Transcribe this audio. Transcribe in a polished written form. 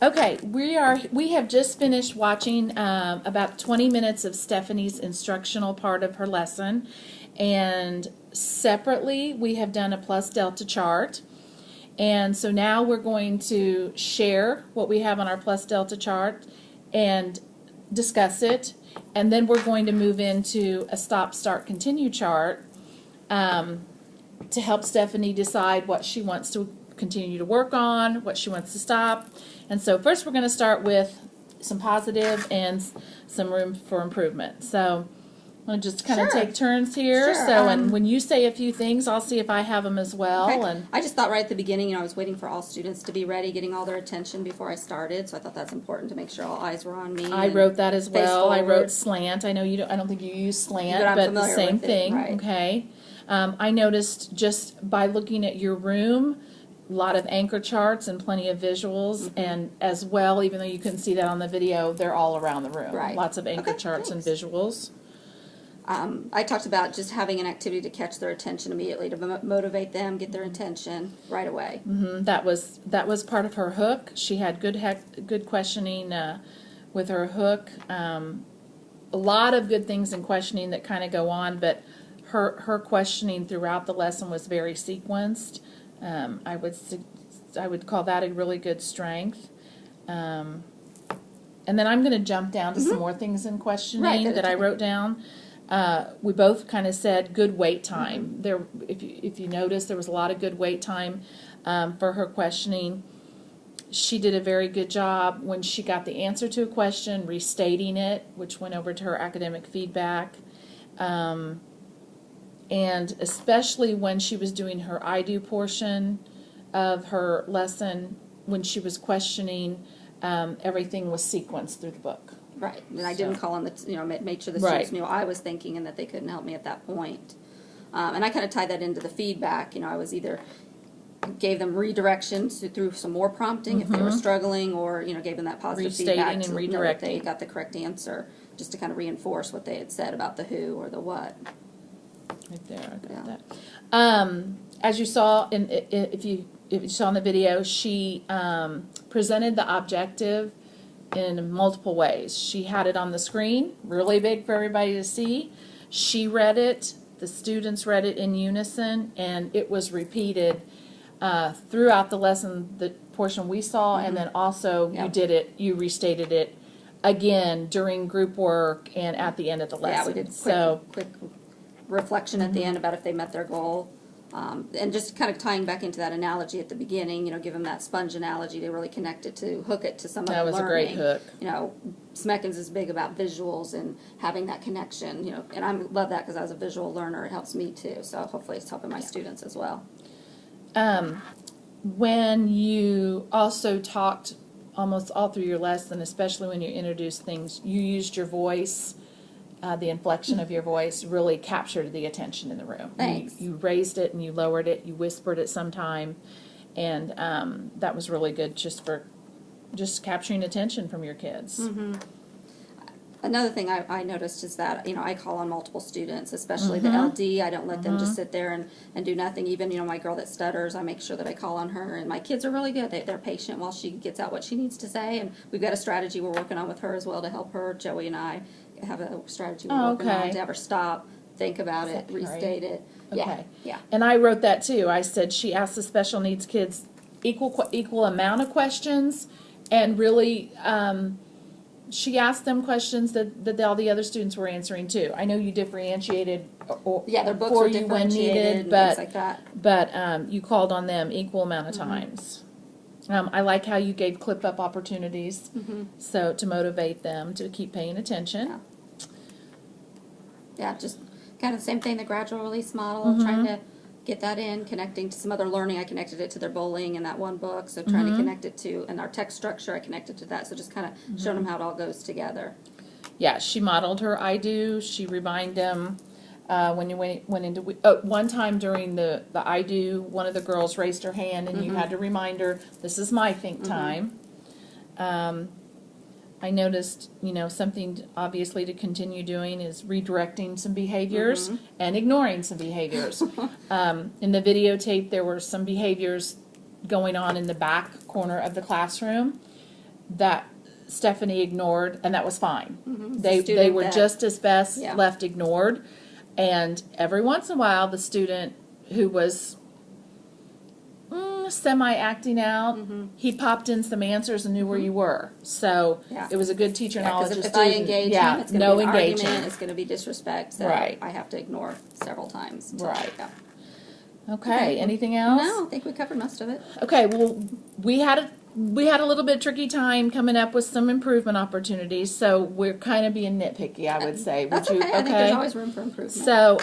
Okay, we have just finished watching about 20 minutes of Stephanie's instructional part of her lesson, and separately we have done a plus delta chart. And so now we're going to share what we have on our plus delta chart and discuss it, and then we're going to move into a stop start continue chart to help Stephanie decide what she wants to continue to work on, what she wants to stop. And so first we're going to start with some positive and some room for improvement. So I'm going to just kind of take turns here. Sure. So and when you say a few things, I'll see if I have them as well. Okay. And I just thought right at the beginning, I was waiting for all students to be ready, getting all their attention before I started. So I thought that's important to make sure all eyes were on me. I wrote that as well. I forward. wrote slant. I know you don't. I don't think you use slant, But I'm the familiar same with it, thing. right. Okay. I noticed just by looking at your room, a lot of anchor charts and plenty of visuals, and as well, even though you couldn't see that on the video, they're all around the room. Right. Lots of anchor Okay, charts thanks. and visuals. I talked about just having an activity to catch their attention immediately, to motivate them, get their attention right away. That was part of her hook. She had good questioning with her hook. A lot of good things in questioning that kind of go on, but her questioning throughout the lesson was very sequenced. I would call that a really good strength. And then I'm going to jump down to some more things in questioning that I wrote down. We both kind of said good wait time. There, if you notice, there was a lot of good wait time for her questioning. She did a very good job when she got the answer to a question, restating it, which went over to her academic feedback. And especially when she was doing her I do portion of her lesson, when she was questioning, everything was sequenced through the book. Right, and I didn't call on the, made sure the Right. students knew I was thinking and that they couldn't help me at that point. And I kind of tied that into the feedback. I was either gave them redirections through some more prompting if they were struggling, or gave them that positive Restating feedback and to know that they redirecting. got the correct answer, just to kind of reinforce what they had said about the who or the what. Right there, I got Yeah. that. As you saw if you saw in the video, she presented the objective in multiple ways. She had it on the screen, really big for everybody to see. She read it, the students read it in unison, and it was repeated throughout the lesson, the portion we saw, and then also you restated it again during group work and at the end of the lesson. Yeah, we did quick reflection at the end about if they met their goal. And just kind of tying back into that analogy at the beginning, give them that sponge analogy to really connect it to, hook it to some of the That was learning. a great hook. Smeckens is big about visuals and having that connection, and I love that because as a visual learner, it helps me too. So hopefully it's helping my students as well. When you also talked almost all through your lesson, especially when you introduced things, you used your voice. The inflection of your voice really captured the attention in the room. Thanks. You raised it and you lowered it. You whispered it sometime, and that was really good just for capturing attention from your kids. Another thing I noticed is that, I call on multiple students, especially the LD. I don't let them just sit there and do nothing. Even, my girl that stutters, I make sure that I call on her. And my kids are really good. They're patient while she gets out what she needs to say. And we've got a strategy we're working on with her as well to help her. Joey and I have a strategy we're working on to have her stop, think about it, restate it. Okay. Yeah. And I wrote that too. I said she asked the special needs kids equal amount of questions, and really she asked them questions that all the other students were answering too. I know you differentiated Their books for were you when differentiated needed, and but things like that. but you called on them equal amount of times. I like how you gave clip up opportunities, so to motivate them to keep paying attention. Yeah, just kind of the same thing, the gradual release model, trying to get that in, connecting to some other learning. I connected it to their bowling in that one book, so trying to connect it to, and our text structure, I connected to that, so just kind of showing them how it all goes together. Yeah, she modeled her I do. She reminded them when you went into one time during the I do, one of the girls raised her hand, and you had to remind her, this is my think time. I noticed, something obviously to continue doing is redirecting some behaviors and ignoring some behaviors. In the videotape, there were some behaviors going on in the back corner of the classroom. that Stephanie ignored, and that was fine. The They student were that- just as best Yeah. left ignored, and every once in a while, the student who was semi acting out, he popped in some answers and knew where you were. So Yeah. it was a good teacher Yeah, knowledge because of if I student. engage Yeah, him, it's going to no be an engaging. argument. It's going to be disrespect. So Right. I have to ignore several times. So, Right. yeah. Okay. Anything else? No, I think we covered most of it. Okay, well, we had a little bit tricky time coming up with some improvement opportunities, so we're kind of being nitpicky, I would say. That's Would you? okay. I think there's always room for improvement. So,